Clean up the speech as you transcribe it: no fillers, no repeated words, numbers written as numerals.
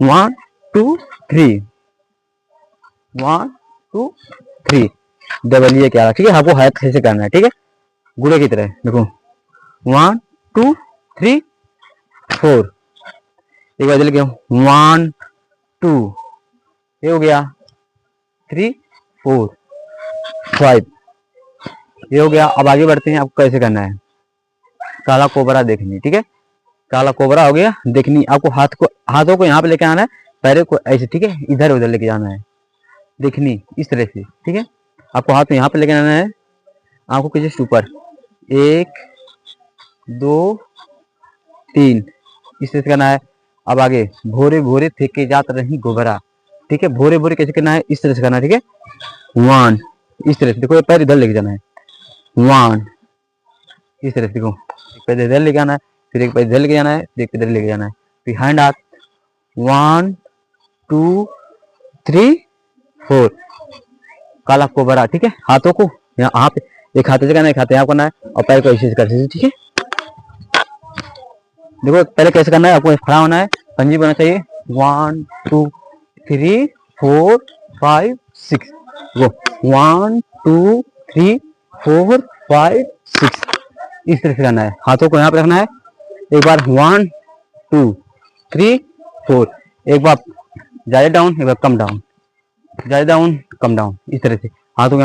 1 2 3, 1 2 3 double क्या रहा, ठीक है। आपको हाथ कैसे करना है, ठीक है, गुड़े की तरह। देखो 1 2 3 4, एक बार जल्दी 1 2, ये हो गया 3 4 5, ये हो गया। अब आगे बढ़ते हैं, आपको कैसे करना है। काला कोबरा देखनी, ठीक है, काला कोबरा हो गया देखनी। आपको हाथों को यहाँ पे लेके आना है, पैरों को ऐसे, ठीक है, इधर उधर लेके जाना है देखनी, इस तरह से, ठीक है। आपको हाथ में यहाँ पे लेके आना है, आंखों के जस्ट ऊपर, 1 2 3, इस तरह से करना है। अब आगे भोरे भोरे फेंके जात रही गोबरा, ठीक है। भोरे भोरे कैसे करना है, इस तरह से करना है, ठीक है। 1, इस तरह से देखो, ये पैर इधर लेके जाना है, 1, इस तरह से देखो, एक पैर इधर लेके आना है, फिर एक पैर इधर लेके जाना है, फिर एक पैर इधर लेके जाना है, बिहाइंड हाथ 1 2 3 4, काला कोबरा, ठीक है। हाथों को यहाँ पे एक हाथ से करना है, एक हाथ यहाँ करना है, और पैर को ऐसे कर सकते, ठीक है। देखो पहले कैसे करना है, आपको खड़ा होना है, पंजी बनना चाहिए, 1 2 3 4 5 6, वो 1 2 3 4 5 6, इस तरह से करना है। हाथों को यहाँ पे रखना है, एक बार 1 2 3 4, एक बार ज्यादा डाउन, एक बार कम डाउन, ज्यादा डाउन कम डाउन, इस तरह से हाथों को